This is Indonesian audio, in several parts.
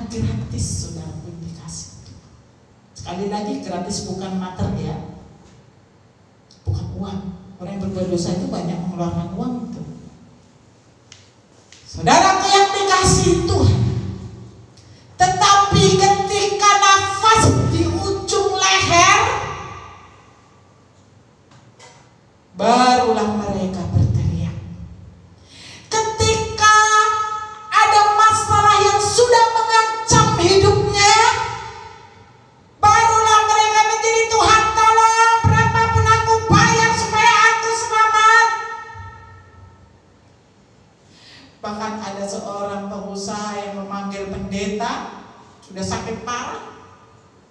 gratis, saudara yang dikasih. Sekali lagi, gratis bukan material, bukan uang. Orang yang berbuat dosa itu banyak mengeluarkan uang itu. Saudaraku yang dikasih Tuhan, tetapi ketika nafas di ujung leher, barulah mereka berteriak. Ketika ada masalah yang sudah mengancam hidupnya, barulah mereka menjadi, Tuhan tolong, berapapun aku bayar supaya aku selamat. Bahkan ada seorang pengusaha yang memanggil pendeta, sudah sakit parah.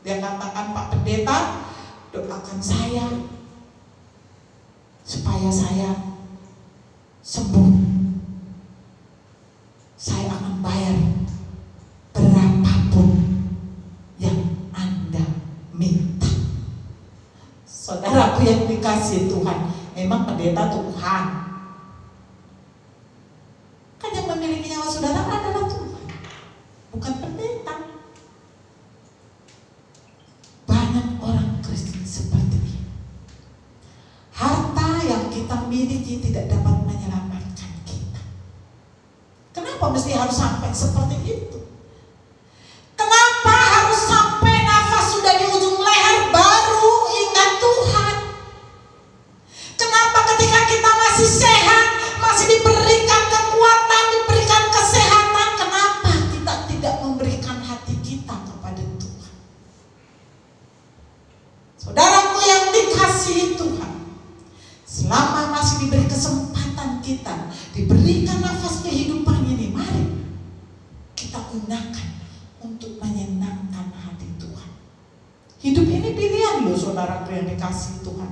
Dia katakan, Pak Pendeta, doakan saya supaya saya sembuh. Saya akan bayar berapapun yang Anda minta. Saudaraku yang dikasih Tuhan, memang pendeta Tuhan. Kan yang memiliki nyawa saudara adalah Tuhan, bukan pendeta. Banyak orang Kristen seperti ini. Harta yang kita miliki tidak dapat menyelamatkan kita. Kenapa mesti harus sampai seperti itu? Kenapa harus sampai nafas sudah di ujung leher baru ingat Tuhan? Kenapa ketika kita masih sehat, masih diberikan kekuatan, diberikan kesehatan, kenapa kita tidak memberikan hati kita kepada Tuhan? Saudaraku yang dikasihi Tuhan, selama masih diberi kesempatan kita, diberikan nafas kehidupan ini, mari kita gunakan untuk menyenangkan hati Tuhan. Hidup ini pilihan loh, saudaraku yang dikasihi Tuhan.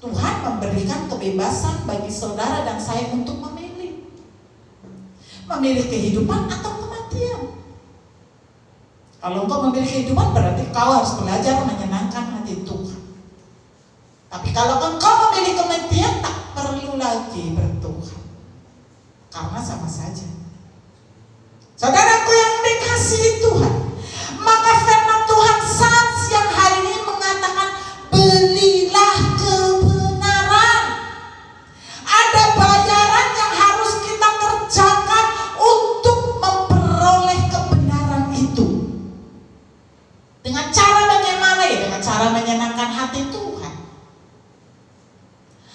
Tuhan memberikan kebebasan bagi saudara dan saya untuk memilih. Memilih kehidupan atau kematian. Kalau engkau memilih kehidupan, berarti kau harus belajar menyenangkan hati Tuhan. Tapi kalau engkau memilih kematian, tak perlu lagi bertuhan, karena sama saja. Saudaraku yang dikasihi Tuhan, maka firman Tuhan saat siang hari ini mengatakan, belilah kebenaran. Ada bayaran yang harus kita kerjakan untuk memperoleh kebenaran itu. Dengan cara bagaimana ya? Dengan cara menyenangkan hati Tuhan.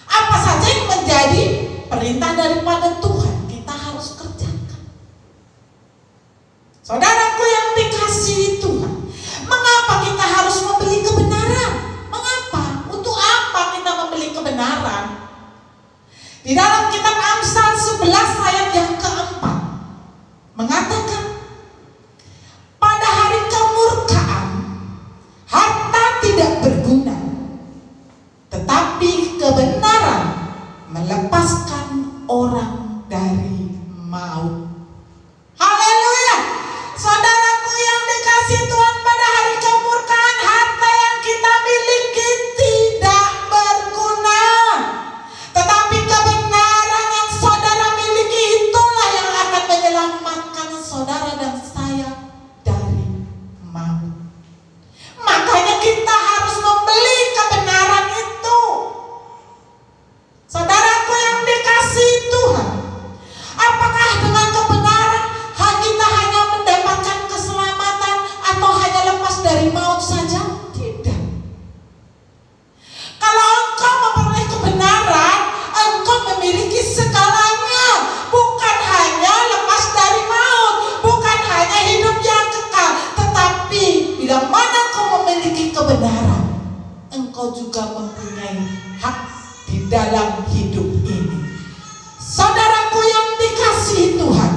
Apa saja yang menjadi perintah daripada Tuhan, kita harus kerjakan. Saudaraku yang dikasihi Tuhan, mengapa kita harus membeli kebenaran? Mengapa? Untuk apa kita membeli kebenaran? Di dalam kitab Amsal 11 ayat yang keempat mengatakan, pada hari kemurkaan harta tidak berguna, tetapi kebenaran melepaskan orang dari maut. Haleluya. Saudaraku yang dikasihi Tuhan, pada hari kemurkaan harta yang kita miliki tidak berguna, tetapi kebenaran yang saudara miliki itulah yang akan menyelamatkan saudara dan saya dari maut. Makanya kita harus membeli kebenaran itu. Saudaraku yang dikasihi Tuhan, apakah dengan kebenaran kita hanya mendapatkan keselamatan atau hanya lepas dari maut saja? Tidak. Kalau engkau memperoleh kebenaran, engkau memiliki segalanya. Bukan hanya lepas dari maut, bukan hanya hidup yang kekal, tetapi bila mana engkau memiliki kebenaran, engkau juga mempunyai hak di dalam hidup ini. Saudaraku yang dikasihi Tuhan,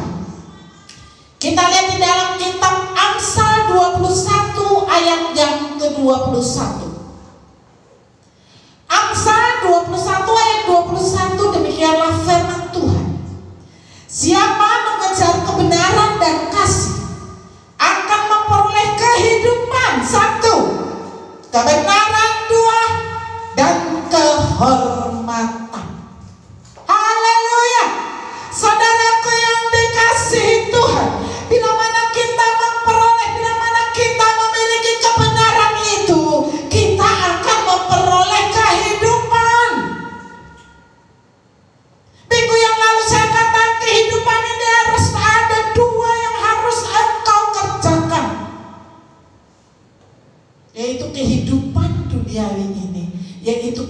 kita lihat di dalam kitab Amsal 21 ayat yang ke-21. Amsal 21 ayat 21, demikianlah firman Tuhan. Siapa mengejar kebenaran dan kasih akan memperoleh kehidupan, 1, kebenaran, 2, dan kehormatan. Haleluya. Saudaraku yang dikasihi Tuhan, bila mana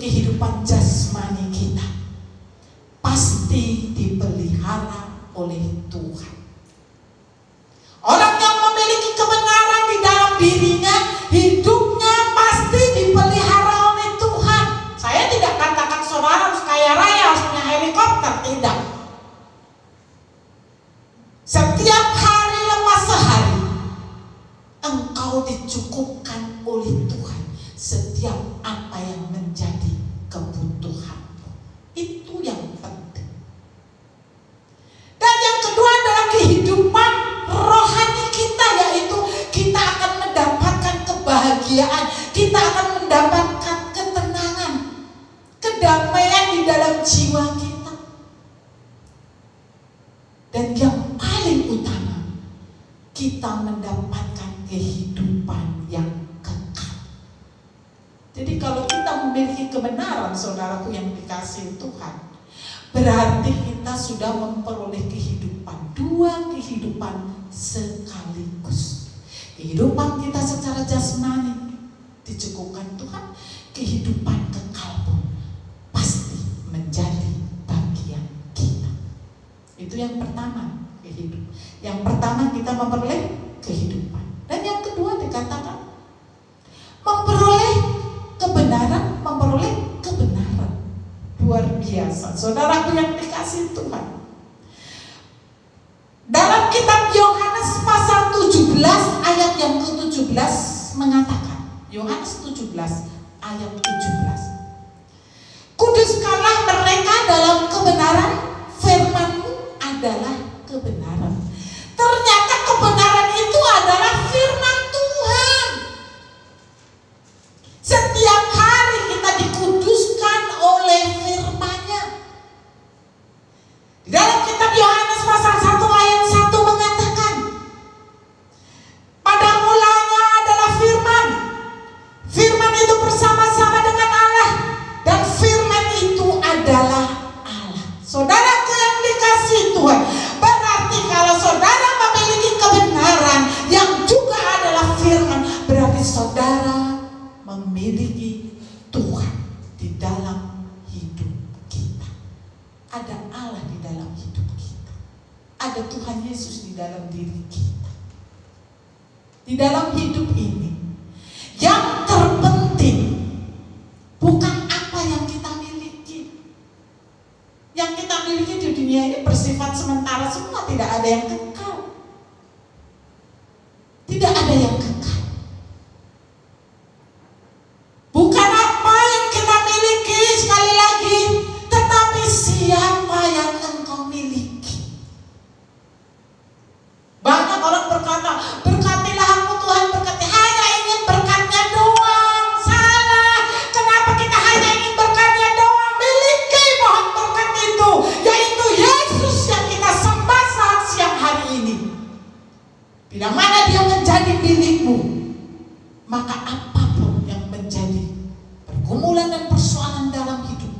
kehidupan jasmani kita pasti dipelihara oleh Tuhan. Orang yang memiliki kebenaran di dalam dirinya, hidupnya pasti dipelihara oleh Tuhan. Saya tidak katakan saudara harus kaya raya, harus punya helikopter, tidak. Setiap hari lepas sehari, engkau dicukupkan oleh Tuhan setiap apa yang menjadi kebutuhanmu. Itu yang penting. Dan yang kedua adalah kehidupan rohani kita, yaitu kita akan mendapatkan kebahagiaan, kita akan mendapatkan ketenangan, kedamaian di dalam jiwa kita. Dan yang paling utama, kita mendapatkan kehidupan yang kekal. Jadi kalau kita memiliki kebenaran, saudaraku yang dikasihi Tuhan, berarti kita sudah memperoleh kehidupan, dua kehidupan sekaligus. Kehidupan kita secara jasmani dicukupkan Tuhan, kehidupan kekal pun pasti menjadi bagian kita. Itu yang pertama, kehidupan. Yang pertama kita memperoleh kehidupan. Dan yang kedua dikatakan memperoleh kebenaran, memperoleh kebenaran. Luar biasa, saudaraku yang dikasihi Tuhan. Dalam kitab Yohanes pasal 17 ayat yang ke-17 mengatakan, Yohanes 17 ayat 17, kuduskanlah mereka dalam kebenaran, firman-Mu adalah kebenaran. Ternyata kebenaran itu adalah firman Tuhan. Setiap hari kita dikuduskan oleh firman-Nya. Di dalam kitab Yohanes pasal 1 ayat 1 mengatakan, pada mulanya adalah firman. Firman itu bersama-sama dengan Allah, dan firman itu adalah Allah. Saudaraku yang dikasihi Tuhan, berarti kalau saudara memiliki kebenaran yang juga adalah firman, berarti saudara memiliki Tuhan di dalam hidup kita. Ada Allah di dalam hidup kita. Ada Tuhan Yesus di dalam diri kita. Di dalam hidup ini, yang terpenting bukan apa yang kita miliki. Yang kita miliki di dunia ini bersifat sementara semua, tidak ada yang kekal. Tidak ada yang kekal. Bukan apa yang kita miliki, sekali lagi, tetapi siapa yang engkau miliki. Banyak orang berkata, berkatilah aku Tuhan, berkati, hanya ingin berkatnya doang. Salah. Kenapa kita hanya ingin berkatnya doang? Miliki pohon berkat itu, yaitu Yesus yang kita sembah saat siang hari ini. Bila mana dia menjadi milikmu, maka apapun yang menjadi pergumulan dan persoalan dalam hidup,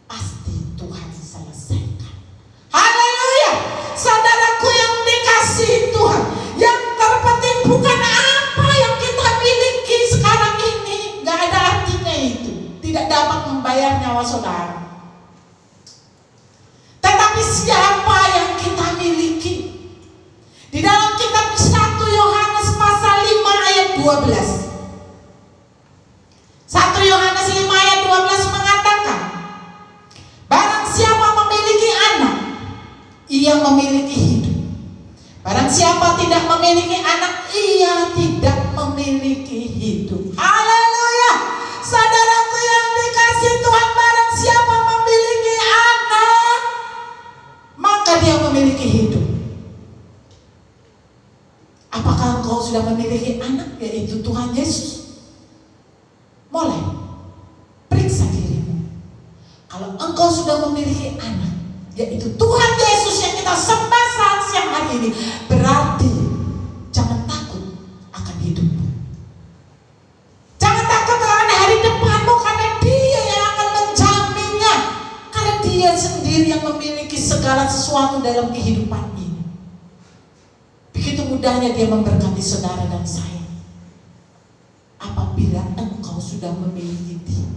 pasti Tuhan selesaikan. Haleluya. Saudaraku yang dikasihi Tuhan, yang terpenting bukan apa yang kita miliki sekarang ini. Gak ada artinya itu, tidak dapat membayar nyawa saudara. Tetapi siapa yang kita miliki. Di dalam kitab 1 Yohanes pasal 5 ayat 12, 1 Yohanes 5 ayat 12 mengatakan, barang siapa memiliki anak, ia memiliki hidup. Barang siapa tidak memiliki anak, ia tidak memiliki hidup. Haleluya. Saudaraku yang dikasihi Tuhan, barang siapa memiliki anak, maka dia memiliki hidup. Apakah engkau sudah memiliki anak, yaitu Tuhan Yesus? Mulai periksa dirimu. Kalau engkau sudah memiliki anak, yaitu Tuhan Yesus yang kita sembah saat siang hari ini, berarti jangan takut akan hidupmu. Jangan takut akan hari depanmu, karena Dia yang akan menjaminnya. Karena Dia sendiri yang memiliki segala sesuatu dalam kehidupan ini. Begitu mudahnya Dia memberkati saudara dan saya, apabila engkau sudah memiliki Dia.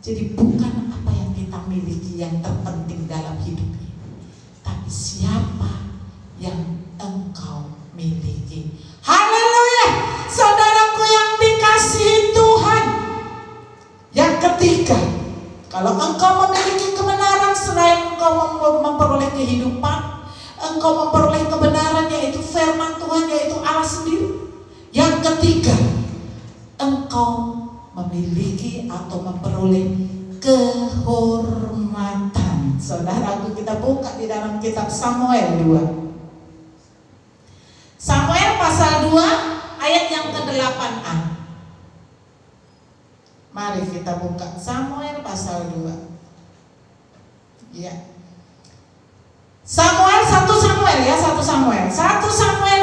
Jadi bukan apa yang kita miliki yang terpenting dalam hidup ini, tapi siapa yang engkau miliki. Haleluya, saudaraku yang dikasihi Tuhan. Yang ketiga, kalau engkau memiliki kebenaran, selain engkau memperoleh kehidupan, engkau memperoleh kebenaran, yaitu firman Tuhan, yaitu Allah sendiri. Yang ketiga, engkau memiliki atau memperoleh kehormatan. Saudaraku, kita buka di dalam kitab Samuel 2. Samuel pasal 2 ayat yang ke-8a. Mari kita buka Samuel pasal 2. Ya. Samuel 1 Samuel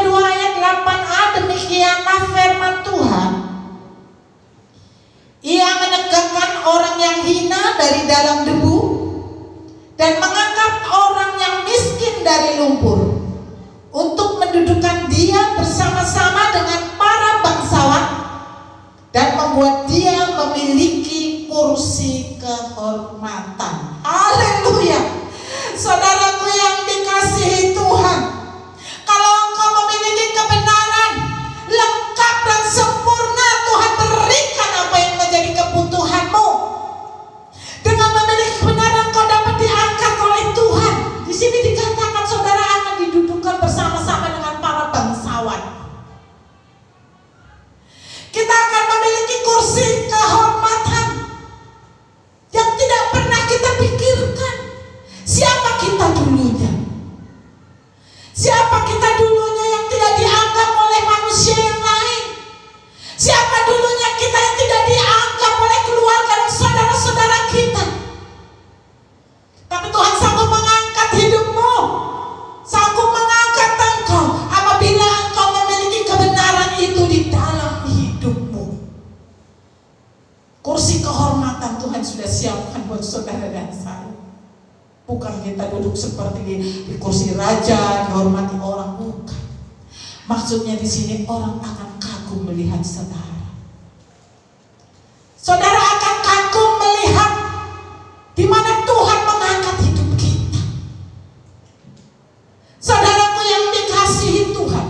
2 ayat 8a. Demikianlah firman Tuhan. Ia menegakkan orang yang hina dari dalam debu dan mengangkat orang yang miskin dari lumpur, untuk mendudukkan dia bersama-sama dengan para bangsawan dan membuat dia memiliki kursi kehormatan. Haleluya, saudaraku yang dikasihi Tuhan, kalau engkau memiliki kebenaran lengkap dan sempurna, Tuhan berikan apa yang menjadi kebutuhanmu. Dengan memiliki kebenaran kau dapat diangkat oleh Tuhan. Di sini dikatakan saudara akan didudukkan bersama-sama dengan para bangsawan. Kita akan memiliki kursi kehormatan yang tidak pernah kita pikirkan. Siapa kita dulunya? Siapa kita dulunya yang tidak dianggap oleh manusia yang lain? Siapa dulunya kita yang tidak dianggap oleh keluarga dan saudara-saudara kita? Tapi Tuhan sanggup mengangkat hidupmu, sanggup mengangkat engkau apabila engkau memiliki kebenaran itu di dalam hidupmu. Kursi kehormatan Tuhan sudah siapkan buat saudara dan saya. Bukan kita duduk seperti di kursi raja, dihormati orang, bukan. Maksudnya di sini orang akan kagum melihat saudara. Saudara akan kagum melihat di mana Tuhan mengangkat hidup kita. Saudaraku yang dikasihi Tuhan,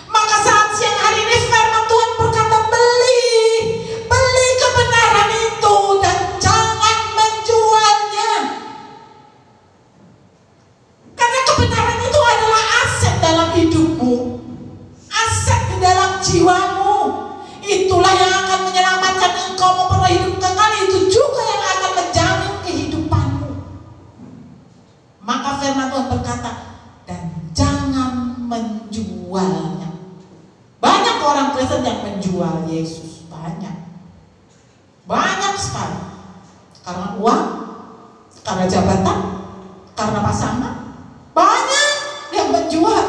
maka saat siang hari ini firman Tuhan berkata, beli kebenaran itu dan jangan menjualnya. Karena kebenaran itu adalah aset dalam hidupmu, aset di dalam jiwamu. Itulah yang akan menyelamatkan engkau memperoleh hidup kekal. Itu juga yang akan menjamin kehidupanmu. Maka firman Tuhan berkata, dan jangan menjualnya. Banyak orang Kristen yang menjual Yesus, banyak sekali. Karena uang, karena jabatan, karena pasangan. Banyak yang menjual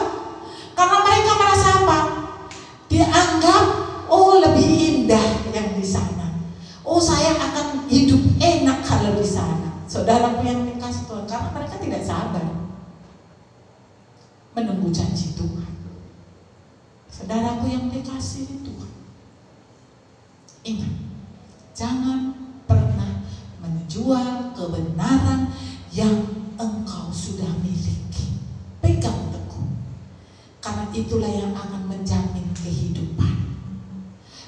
karena mereka merasa apa? Dianggap, oh lebih indah yang di sana. Oh saya akan hidup enak kalau di sana. Saudara yang dikasih Tuhan, karena mereka tidak sabar menunggu janji Tuhan. Saudaraku yang dikasih Tuhan, ingat, jangan pernah menjual kebenaran yang engkau sudah miliki. Pegang teguh, karena itulah yang akan menjamin kehidupan.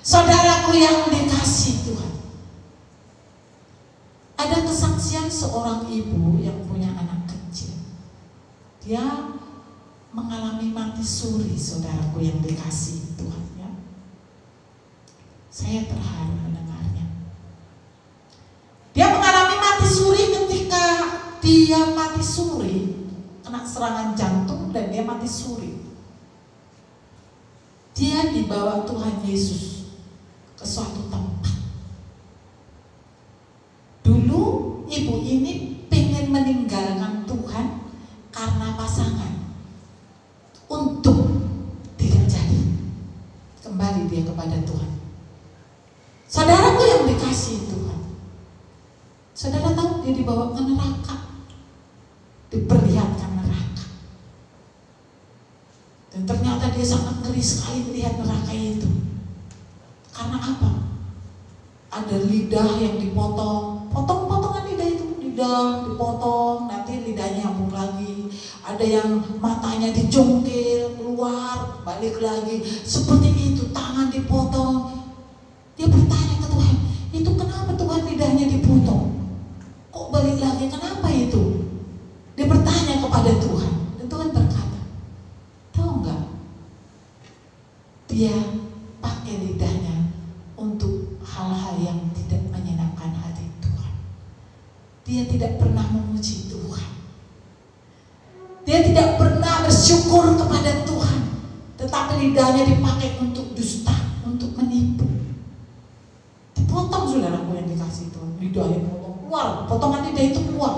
Saudaraku yang dikasih Tuhan, ada kesaksian seorang ibu yang punya anak kecil. Dia mengalami mati suri, saudaraku yang dikasih Tuhan, ya. Saya terharu mendengarnya. Dia mengalami mati suri ketika dia mati suri, kena serangan jantung dan dia mati suri. Dia dibawa Tuhan Yesus ke suatu tempat. Dulu ibu ini pengen meninggalkan Tuhan karena pasangan, untuk tidak jadi. Kembali dia kepada Tuhan. Saudaraku yang dikasihi Tuhan, saudara tahu dia dibawa ke neraka, diperlihatkan neraka. Dan ternyata dia sangat ngeri sekali melihat neraka itu. Karena apa? Ada lidah yang dipotong udah dipotong, nanti lidahnya nyambung lagi. Ada yang matanya dijungkir keluar, balik lagi. Seperti itu, tangan dipotong. Dia bertanya ke Tuhan, itu kenapa Tuhan lidahnya dipotong? Kok balik lagi? Kenapa itu? Dia bertanya kepada Tuhan. Dan Tuhan berkata, tahu nggak? Dia pakai lidahnya untuk hal-hal yang tidak menyenangkan hati Tuhan. Dia tidak pernah memuji Tuhan. Dia tidak pernah bersyukur kepada Tuhan. Tetapi lidahnya dipakai untuk dusta, untuk menipu. Dipotong, saudaraku yang dikasih Tuhan. Lidahnya potong keluar, potongan lidah itu keluar.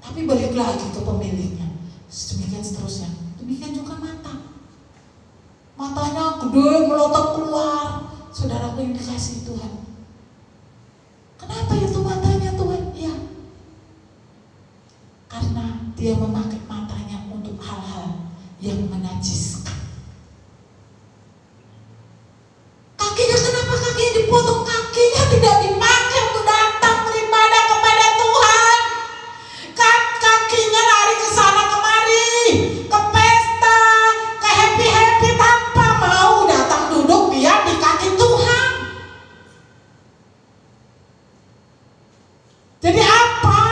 Tapi balik lagi ke pemiliknya. Demikian seterusnya. Demikian juga mata. Matanya gede, melotot keluar. Saudaraku yang dikasih Tuhan. Kenapa itu matanya Tuhan? Ya, karena dia memakai matanya untuk hal-hal yang menajiskan. Kakinya, kenapa kakinya dipotong? Kakinya tidak dipakai untuk datang beribadah kepada Tuhan. Kakinya lari ke sana kemari, ke pesta, ke happy-happy tanpa mau datang duduk biar di kaki Tuhan. Jadi apa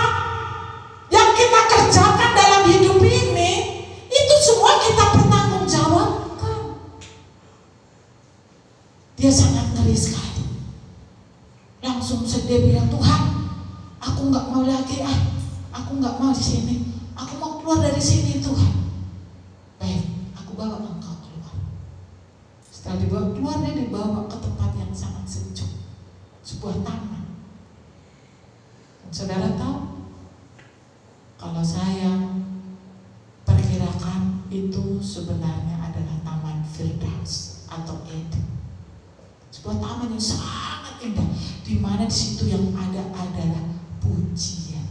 yang kita kerjakan dalam hidup ini, itu semua kita pertanggungjawabkan. Dia sangat ngeri sekali. Langsung dia bilang, Tuhan, aku nggak mau lagi, aku nggak mau di sini. Aku mau keluar dari sini, Tuhan. Baik, aku bawa engkau keluar. Setelah dibawa keluar, dia dibawa ke tempat yang sangat sejuk, sebuah taman. Dan saudara tahu, kalau saya perkirakan itu sebenarnya adalah Taman Firdaus atau Eden. Sebuah taman yang sangat indah, di mana di situ yang ada adalah pujian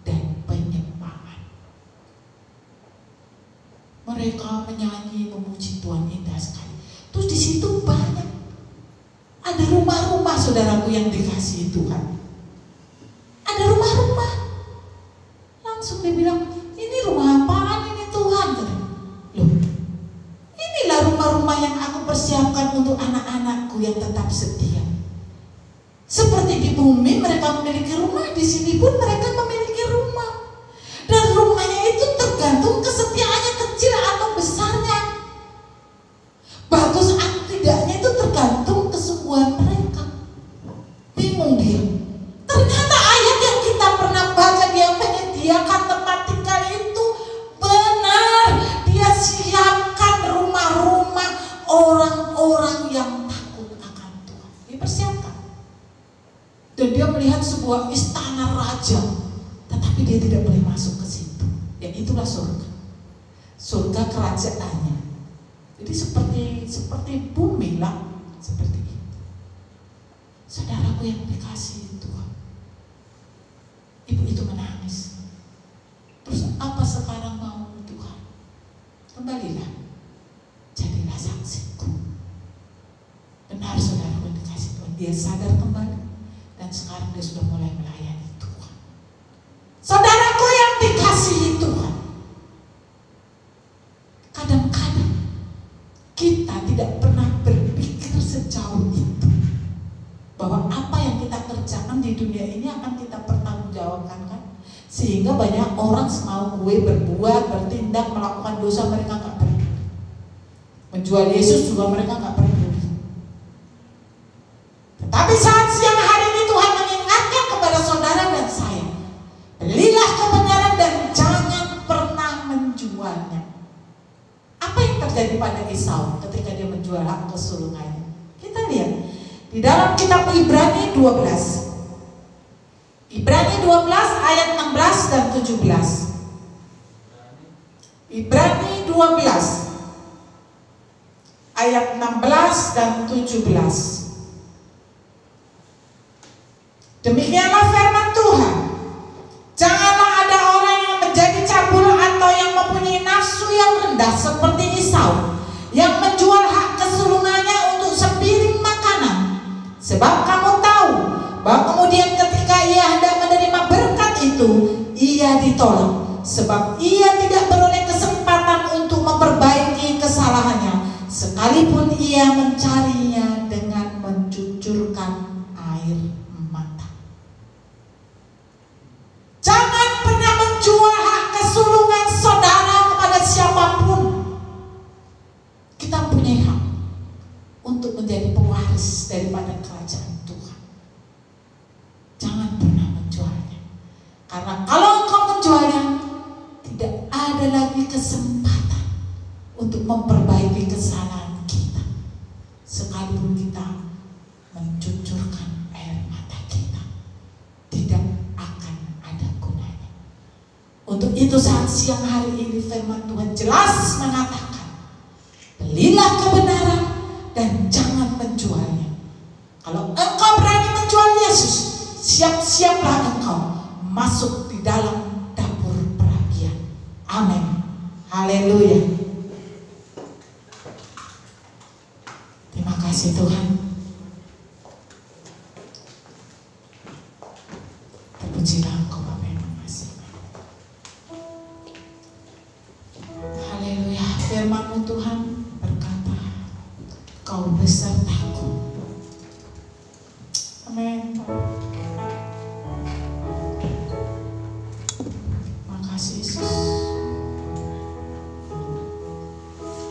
dan penyembahan. Mereka menyanyi, memuji Tuhan, indah sekali. Terus di situ banyak ada rumah-rumah, saudaraku yang dikasihi Tuhan. Ada rumah-rumah. Langsung dia bilang, ini rumah apaan ini Tuhan? Loh, inilah rumah-rumah yang aku persiapkan untuk anak-anakku yang tetap setia. Seperti di bumi mereka memiliki rumah, di sini pun mereka memiliki rumah. Dan rumahnya itu tergantung kesetiaannya kecil atau besarnya. Bagus atau tidaknya itu tergantung kesungguhan mereka. Bingung dia. Ternyata ayat yang kita pernah baca, dia menyediakan tempat tinggal itu benar. Dia siapkan rumah-rumah orang-orang yang takut akan Tuhan. Dipersiapkan. Dan dia melihat sebuah istana raja, tetapi dia tidak boleh masuk ke situ. Ya, itulah surga. Surga kerajaannya. Jadi seperti bumi lah, seperti itu. Saudaraku yang dikasihi Tuhan, ibu itu menangis. Terus apa sekarang mau Tuhan? Kembalilah, jadilah saksiku. Benar saudaraku yang dikasihi Tuhan, dia sadar kembali. Dan sekarang dia sudah mulai melayani Tuhan. Saudaraku yang dikasihi Tuhan, kadang-kadang kita tidak pernah berpikir sejauh itu, bahwa apa yang kita kerjakan di dunia ini akan kita pertanggungjawabkan, kan? Sehingga banyak orang semau gue berbuat, bertindak, melakukan dosa, mereka gak peduli. Menjual Yesus juga mereka gak peduli. Tetapi saat siang hari ini Tuhan mengingatkan kepada saudara dan saya, belilah kebenaran dan jangan pernah menjualnya. Apa yang terjadi pada Esau ketika dia menjual hak kesulungannya? Kita lihat di dalam kitab Ibrani 12. Ibrani 12 ayat 16 dan 17. Ibrani 12 ayat 16 dan 17. Demikianlah firman Tuhan. Janganlah ada orang yang menjadi cabul atau yang mempunyai nafsu yang rendah seperti Esau, yang menjual hak kesulungannya untuk sepiring makanan. Sebab kamu tahu bahwa kemudian ketika ia hendak menerima berkat itu, ia ditolak, sebab ia tidak beroleh kesempatan untuk memperbaiki kesalahannya, sekalipun ia mencarinya dengan mencucurkan air mata. Jangan pernah menjual hak kesulungan saudara kepada siapapun. Kita punya hak untuk menjadi pewaris daripada kerajaan Tuhan. Jangan pernah menjualnya, karena kalau engkau menjualnya, tidak ada lagi kesempatan untuk memperbaiki kesalahan kita, sekalipun kita mencucurkan air mata kita, tidak akan ada gunanya. Untuk itu saat siang hari ini firman Tuhan jelas mengatakan, belilah kebenaran dan jangan menjualnya. Kalau engkau berani menjual Yesus, siap-siaplah engkau masuk di dalam dapur perapian. Amin. Haleluya. Terima kasih Tuhan. Terpujilah Engkau Bapa yang mengasihi. Haleluya. Firman-Mu Tuhan berkata, Kau besertaku. Amin. Makasih Yesus.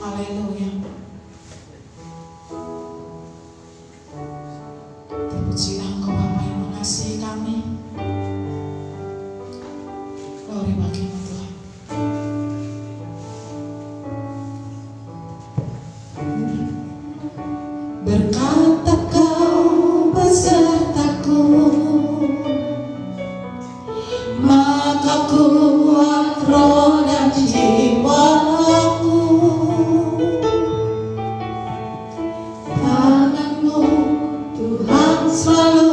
Haleluya. Terpujilah Engkau Bapa yang mengasihi kami. Glory bagi-Mu Tuhan. Berkata Kau besertaku, maka kuat roh dan jiwaku. Tangan-Mu Tuhan selalu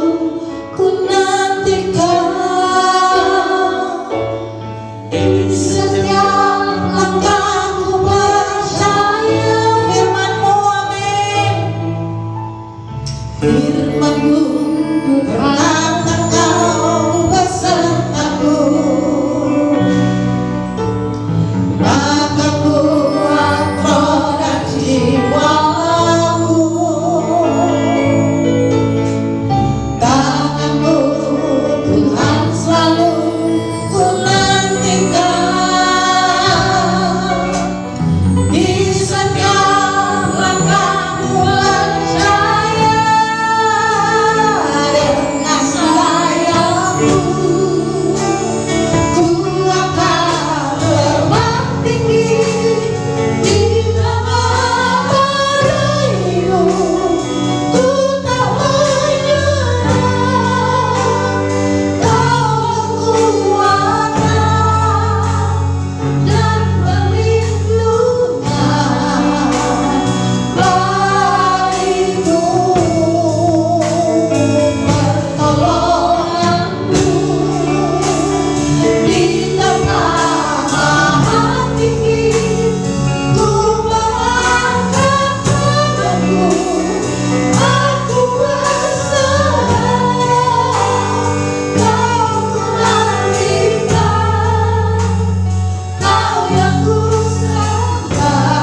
ku nantikan, di setiap langkahku percaya firman-Mu. Amin. Firman-Mu berkata Kau besertaku, maka kuat roh dan jiwaku. Tangan-Mu Tuhan selalu ku nantikan, di setiap langkahku percaya, dengan sayap-Mu ku akan terbang tinggi di dalam badai-Mu. Ku tak menyerah, Kau kekuatan dan perlindungan bagiku. Pertolongan-Mu di tempat maha tinggi, ku mengangkat tangan-Ku, aku berserah. Kau ku nantikan, Kau yang ku sembah,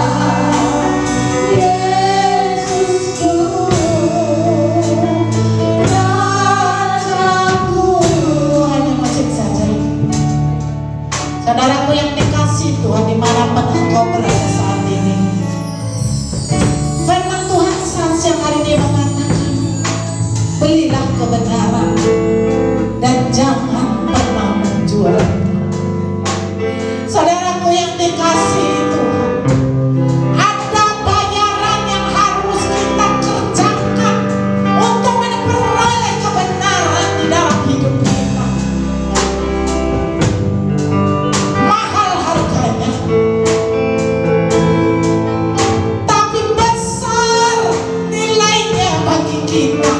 Yesusku, Rajaku. Hanya musik saja. Saudaraku yang dikasihi Tuhan, dimanapun engkau berada saat ini, firman Tuhan saat siang hari ini mengatakan, belilah kebenaran dan jangan pernah menjual. Saudaraku yang dikasihi Tuhan, ada bayaran yang harus kita kerjakan untuk memperoleh kebenaran di dalam hidup kita. Mahal harganya, tapi besar nilainya bagi kita.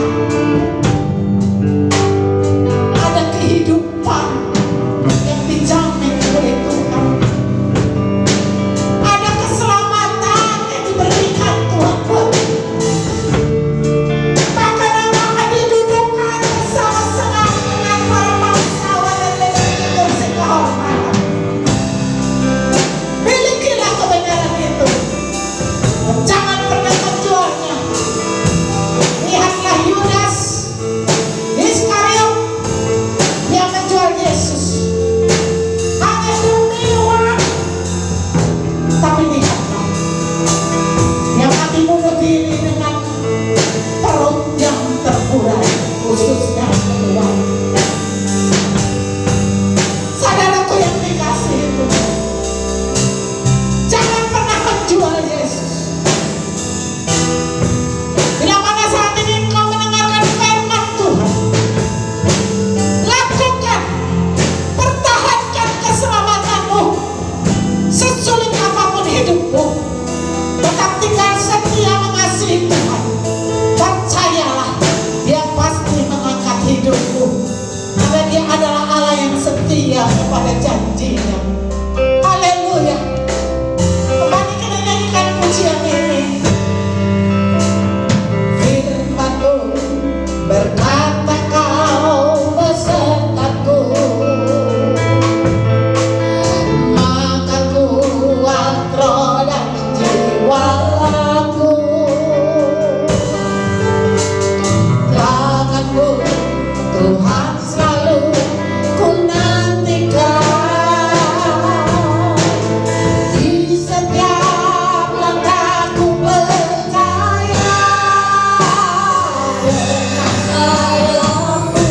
Bila mana saat ini engkau mendengarkan firman Tuhan, lakukan, pertahankan keselamatanmu. Sesulit apapun hidupmu, tetap tinggal setia mengasihi Tuhan. Percayalah, Dia pasti mengangkat hidupmu, karena Dia adalah Allah yang setia kepada janjinya. Haleluya. Kembali kita nyanyikan pujian ini. Firman-Mu berkata, Kau besertaku, maka kuat roh dan jiwaku. Tangan-Mu Tuhan selalu ku nantikan. Di setiap langkahku percaya, dengan sayapmu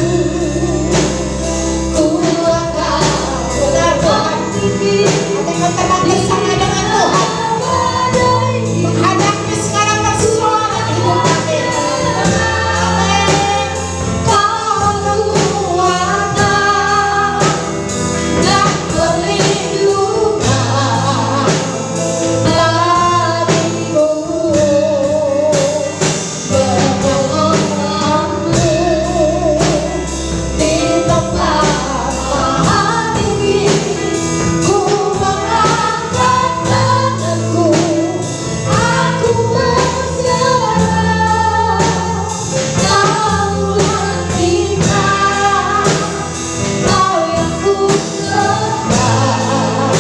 ku akan benar-benar tinggi. Kita terbang bersama dengan Tuhan menghadapi segala persoalan hidup kami. Amin. Kau kekuatan dan perlindungan bagiku, pertolonganmu di tempat maha tinggi. Ku mengangkat tanganku, aku berserah. Kau nantikan, Kau yang ku sembah,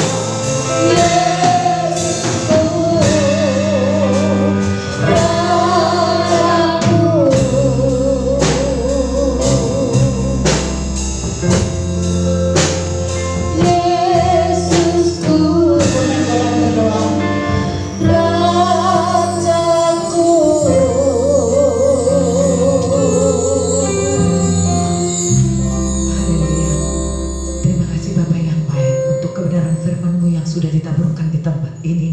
Yesusku, Rajaku. Yesusku, Rajaku. Haleluya. Terima kasih Bapa yang baik untuk kebenaran firman-Mu yang sudah ditaburkan di tempat ini.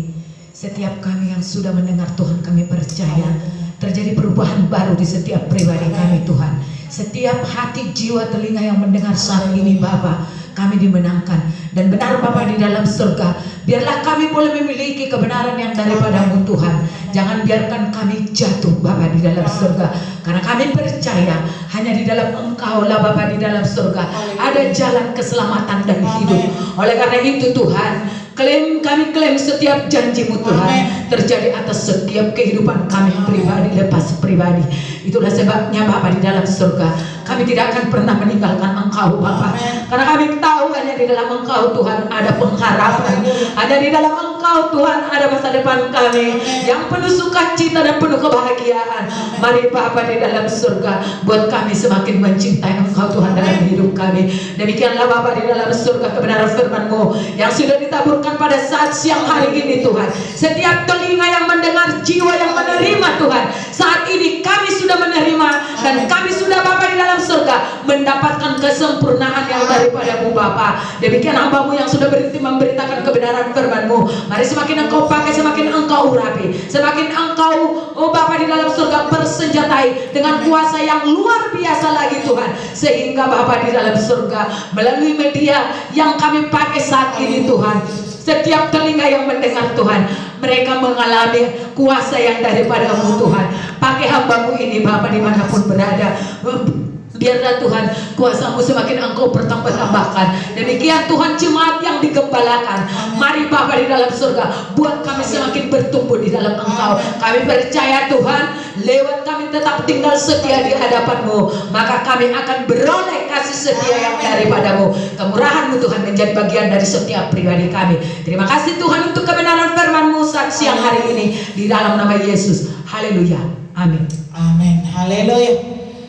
Setiap kami yang sudah mendengar Tuhan, kami percaya terjadi perubahan baru di setiap pribadi kami Tuhan. Setiap hati, jiwa, telinga yang mendengar saat ini Bapa, kami dimenangkan. Dan benar Bapa di dalam surga, biarlah kami boleh memiliki kebenaran yang daripada-Mu Tuhan. Jangan biarkan kami jatuh Bapa di dalam surga, karena kami percaya hanya di dalam Engkau lah Bapa di dalam surga ada jalan keselamatan dan hidup. Oleh karena itu Tuhan, kami klaim setiap janji-Mu Tuhan terjadi atas setiap kehidupan kami pribadi lepas pribadi. Itulah sebabnya Bapa di dalam surga, kami tidak akan pernah meninggalkan Engkau Bapa, karena kami tahu hanya di dalam Engkau Tuhan ada pengharapan. Ada di dalam Engkau Tuhan ada masa depan kami yang penuh sukacita dan penuh kebahagiaan. Mari Bapa di dalam surga, buat kami semakin mencintai Engkau Tuhan dalam hidup kami. Demikianlah Bapa di dalam surga, kebenaran firman-Mu yang sudah ditaburkan pada saat siang hari ini Tuhan. Setiap telinga yang mendengar, jiwa yang menerima Tuhan, saat ini kami sudah menerima, dan kami sudah Bapa di dalam surga mendapatkan kesempurnaan yang daripada-Mu Bapa. Demikian hamba-Mu yang sudah berhenti memberitakan kebenaran firman-Mu, mari semakin Engkau pakai, semakin Engkau urapi, semakin Engkau Bapa di dalam surga bersenjatai dengan kuasa yang luar biasa lagi Tuhan, sehingga Bapa di dalam surga melalui media yang kami pakai saat ini Tuhan, setiap telinga yang mendengar Tuhan, mereka mengalami kuasa yang daripada-Mu Tuhan. Pakai hamba-Mu ini Bapa dimanapun berada, biarlah Tuhan kuasa-Mu semakin Engkau bertambah-tambahkan. Demikian Tuhan jemaat yang digembalakan, mari Bapa di dalam surga, buat kami semakin bertumbuh di dalam Engkau. Kami percaya Tuhan, lewat kami tetap tinggal setia di hadapan-Mu, maka kami akan beroleh kasih setia yang daripada-Mu. Kemurahan-Mu Tuhan menjadi bagian dari setiap pribadi kami. Terima kasih Tuhan untuk kebenaran firman-Mu saat siang hari ini, di dalam nama Yesus. Haleluya. Amin. Amin. Haleluya.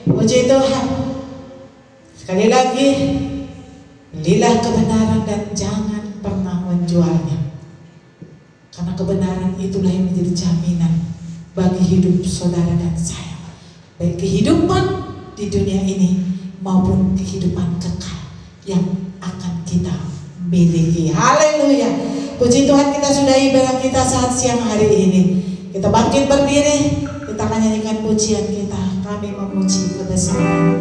Puji Tuhan. Sekali lagi, belilah kebenaran dan jangan pernah menjualnya, karena kebenaran itulah yang menjadi jaminan bagi hidup saudara dan saya, baik kehidupan di dunia ini maupun kehidupan kekal yang akan kita miliki. Haleluya. Puji Tuhan, kita sudahi ibadah kita saat siang hari ini. Kita bangkit berdiri, kita akan nyanyikan pujian kita. Kami memuji kebesaran.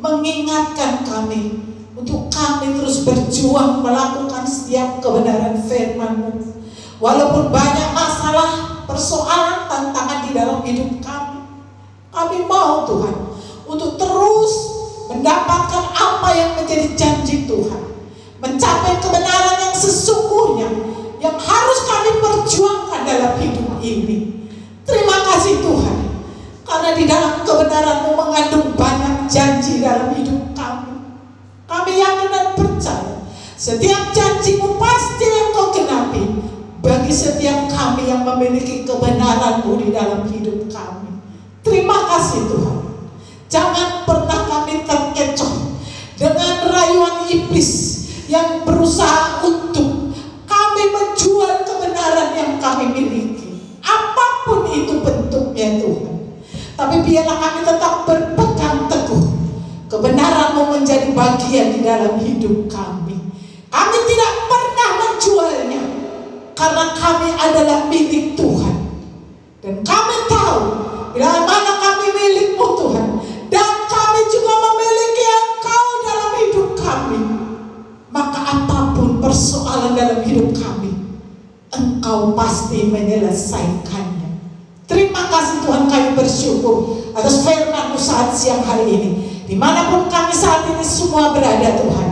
Mengingatkan kami untuk kami terus berjuang melakukan setiap kebenaran firman-Mu. Walaupun banyak masalah, persoalan, tantangan di dalam hidup kami mau Tuhan untuk terus mendapatkan apa yang menjadi janji Tuhan, mencapai kebenaran yang sesungguhnya yang harus kami perjuangkan dalam hidup ini. Terima kasih Tuhan, karena di dalam kebenaran-Mu mengandung banyak janji dalam hidup kami. Kami yakin dan percaya setiap janji-Mu pasti Engkau genapi bagi setiap kami yang memiliki kebenaran-Mu di dalam hidup kami. Terima kasih Tuhan. Jangan pernah kami terkecoh dengan rayuan iblis yang berusaha untuk kami menjual kebenaran yang kami miliki, apapun itu bentuknya Tuhan. Tapi biarlah kami tetap berpegang teguh, kebenaran-Mu menjadi bagian di dalam hidup kami. Kami tidak pernah menjualnya, karena kami adalah milik Tuhan. Dan kami tahu bila mana kami milik-Mu Tuhan, dan kami juga memiliki Engkau dalam hidup kami, maka apapun persoalan dalam hidup kami, Engkau pasti menyelesaikannya. Terima kasih Tuhan, kami bersyukur atas firman-Mu saat siang hari ini. Dimanapun kami saat ini semua berada Tuhan,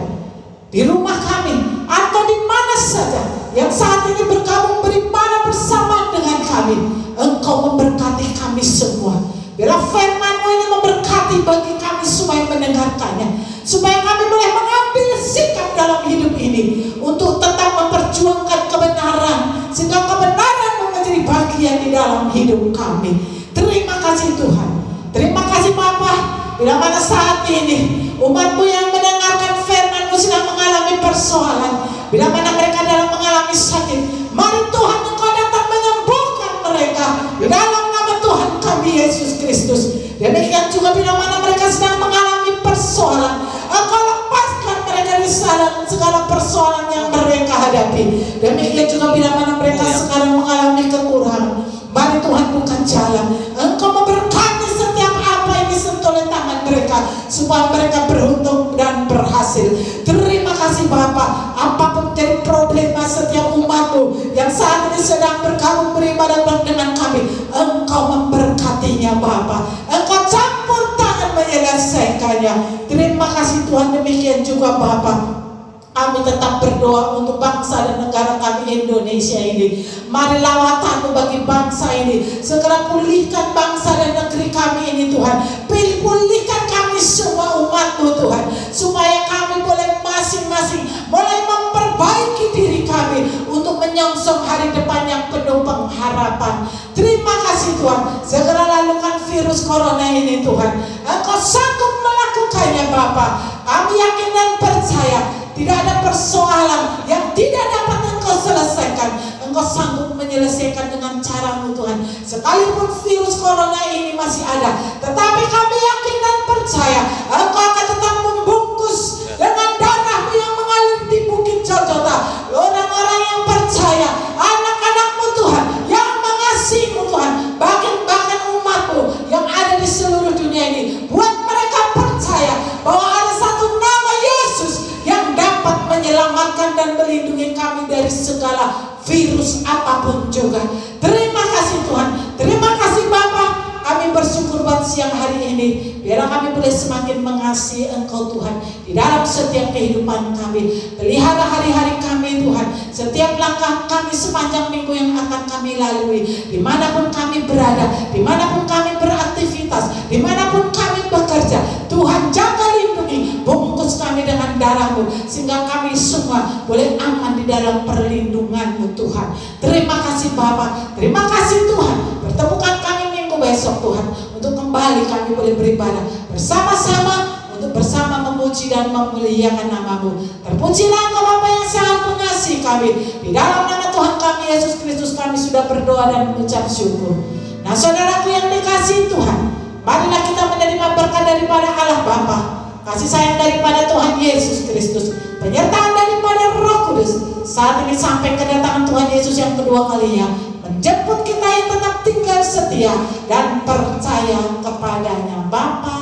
di rumah kami atau di mana saja yang saat ini bergabung beribadah bersama dengan kami, Engkau memberkati kami semua. Bila firman-Mu ini memberkati bagi kami supaya mendengarkannya, supaya kami boleh mengambil sikap dalam hidup ini untuk tetap memperjuangkan kebenaran, sehingga kebenaran-Mu menjadi bagian di dalam hidup kami. Terima kasih Tuhan. Terima kasih Bapa. Bila mana saat ini umat-Mu yang mendengarkan firman-Mu sedang mengalami persoalan, bila mana mereka dalam mengalami sakit, mari Tuhan Engkau datang menyembuhkan mereka di dalam nama Tuhan kami Yesus Kristus. Demikian juga bila mana mereka sedang mengalami persoalan, Engkau lepaskan mereka dari segala persoalan yang mereka hadapi. Demikian juga bila mana mereka sekarang mengalami kekurangan, mari Tuhan buka jalan. Engkau memberkati setiap apa yang disentuh oleh tangan mereka, supaya mereka beruntung dan berhasil. Terima kasih Bapa. Apapun jadi problema setiap umat-Mu yang saat ini sedang bergabung beribadah dengan kami, Engkau memberkatinya Bapa. Engkau campur tangan menyelesaikannya. Terima kasih Tuhan. Demikian juga Bapa, kami tetap berdoa untuk bangsa dan negara kami Indonesia ini. Mari lawatan-Mu bagi bangsa ini. Segera pulihkan bangsa dan negeri kami ini Tuhan. Pulihkan kami semua umat-Mu Tuhan, supaya kami boleh masing-masing mulai memperbaiki diri kami untuk menyongsong hari depan yang penuh pengharapan. Terima kasih Tuhan. Segera lalukan virus corona ini Tuhan. Engkau sanggup melakukannya Bapa. Kami yakin dan percaya tidak ada persoalan yang tidak dapat Engkau selesaikan. Engkau sanggup menyelesaikan dengan caramu Tuhan. Sekalipun virus corona ini masih ada, tetapi kami yakin dan percaya Engkau akan tetap membungkus dengan darahmu yang mengalir di Bukit Jojota orang-orang yang percaya, anak-anakmu Tuhan, yang mengasihimu Tuhan, bahkan umatmu yang ada di seluruh dunia ini. Buat mereka percaya bahwa ada satu nama Yesus yang dapat menyelamatkan dan melindungi kami dari segala virus apapun juga. Terima kasih Tuhan, terima kasih Bapa. Kami bersyukur buat siang hari ini. Biarlah kami boleh semakin mengasihi Engkau Tuhan di dalam setiap kehidupan kami. Pelihara hari-hari kami Tuhan. Setiap langkah kami sepanjang minggu yang akan kami lalui, dimanapun kami berada, dimanapun kami beraktivitas, dimanapun kami bekerja, Tuhan jaga lindungi, bungkus kami dengan darah-Mu, sehingga kami semua boleh aman di dalam perlindungan-Mu Tuhan. Terima kasih Bapa, terima kasih Tuhan. Pertemukan kami besok Tuhan, untuk kembali kami boleh beribadah bersama-sama, untuk bersama memuji dan memuliakan nama-Mu. Terpujilah Engkau Bapa yang sangat mengasihi kami. Di dalam nama Tuhan kami Yesus Kristus kami sudah berdoa dan mengucap syukur. Nah saudaraku yang dikasihi Tuhan, marilah kita menerima berkat daripada Allah Bapa, kasih sayang daripada Tuhan Yesus Kristus, penyertaan daripada Roh Kudus saat ini sampai kedatangan Tuhan Yesus yang kedua kalinya, menjemput kita yang tetap tinggal setia dan percaya kepadanya. Bapa,